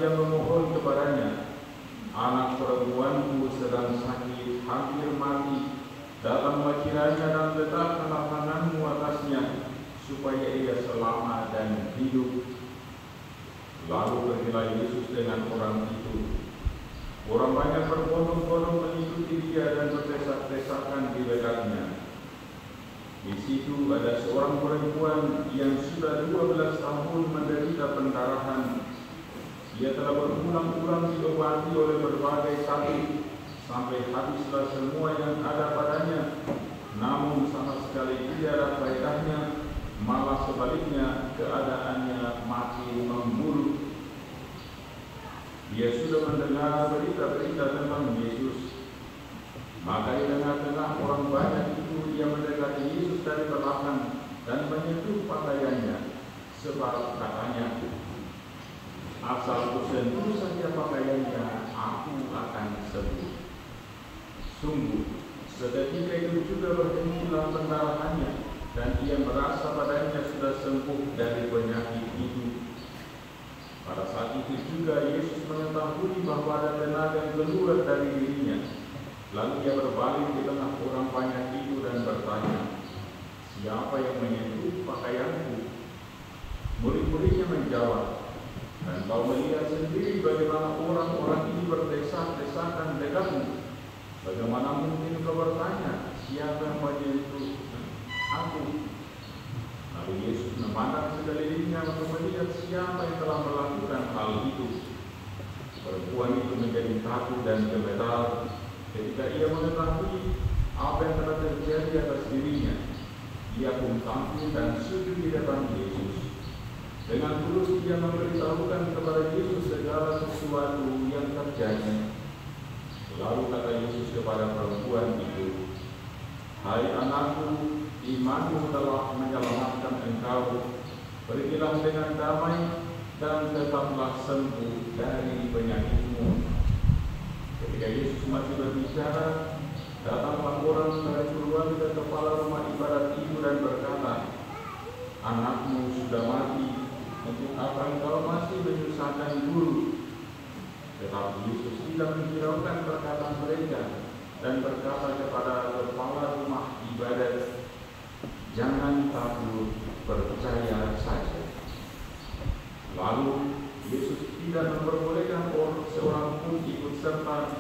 ia memohon kepadanya, "Anak perempuanku sedang sakit, hampir mati. Datanglah kiranya dan letakkanlah tanganmu atasnya, supaya ia selamat dan hidup." Lalu pergilah Yesus dengan orang itu. Orang banyak berbondong-bondong mengikuti dia dan berdesak-desakan di dekatnya. Di situ ada seorang perempuan yang sudah 12 tahun menderita pendarahan. Ia telah berulang-ulang diobati oleh berbagai sakit sampai habislah semua yang ada padanya, namun sama sekali tidak ada faedahnya, malah sebaliknya keadaannya makin memburuk. Dia sudah mendengar berita-berita tentang Yesus. Maka di tengah-tengah orang banyak itu ia mendekati Yesus dari belakang dan menyentuh pakaiannya, sebab katanya, "Asal kusentuh saja pakaiannya, aku akan sembuh." Sungguh, seketika itu juga berhentilah pendarahannya, dan ia merasa badannya sudah sembuh dari penyakit itu. Pada saat itu juga Yesus mengetahui bahwa ada tenaga yang keluar dari dirinya. Lalu ia berbalik di tengah orang banyak itu dan bertanya, "Siapa yang menyentuh pakaianku?" Murid-muridnya menjawab, "Dan kau melihat sendiri bagaimana orang-orang ini berdesak-desakan dekatmu. Bagaimana mungkin kau bertanya, siapa yang menyentuh aku?" Lalu Yesus memandang sekelilingnya untuk melihat siapa yang telah melakukan hal itu. Perempuan itu menjadi takut dan gemetar ketika ia mengetahui apa yang telah terjadi atas dirinya. Ia pun tampil dan sujud di depan Yesus. Dengan tulus dia memberitahukan kepada Yesus segala sesuatu yang terjadi. Lalu kata Yesus kepada perempuan itu, "Hai anakku, imanmu telah menyelamatkan engkau. Pergilah dengan damai dan tetaplah sembuh dari penyakitmu." Ketika Yesus masih berbicara, datanglah orang dari keluarga kepala rumah ibadat itu dan berkata, "Anakmu sudah mati, untuk apa engkau masih menyusahkan guru?" Tetapi Yesus tidak menghiraukan perkataan mereka dan berkata kepada kepala rumah ibadat, "Jangan takut, percaya saja." Lalu Yesus tidak memperbolehkan seorang pun ikut serta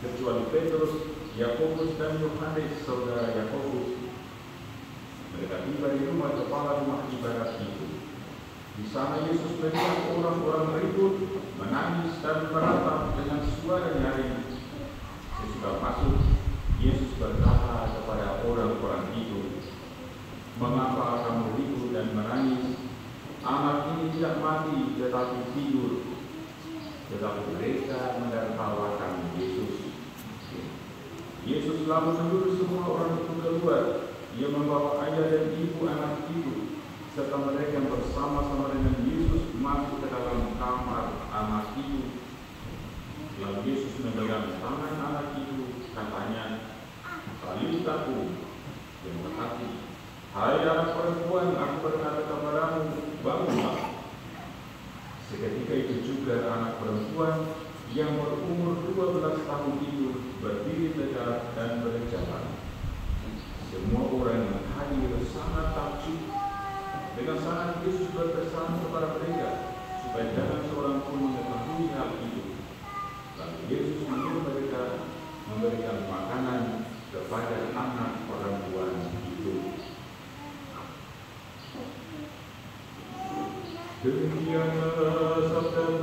kecuali Petrus, Yakobus dan Yohanes saudara Yakobus. Mereka tiba di rumah kepala rumah ibadat itu. Di sana Yesus melihat orang-orang ribut, menangis dan meratap dengan suara nyaring. Sesudah masuk, Yesus berkata kepada orang-orang itu, "Mengapa kamu ribut dan menangis? Anak ini tidak mati tetapi tidur." Tetapi mereka menertawakan Yesus. Yesus lalu menyuruh semua orang itu keluar. Ia membawa ayah dan ibu anak itu, serta mereka yang bersama-sama dengan Yesus masuk ke dalam kamar anak itu. Lalu Yesus memegang tangan anak itu, katanya, "Talita kum," yang berarti, "Hai anak perempuan, aku berkata kepadamu, bangunlah." Seketika itu juga anak perempuan yang berumur 12 tahun itu berdiri tegak dan berjalan. Semua orang yang hadir sangat takjub. Dengan sangat Yesus berpesan kepada mereka supaya jangan seorang pun mengetahui hal itu. Lalu Yesus menyuruh mereka memberikan makanan kepada anak perempuan itu. Demikianlah sabda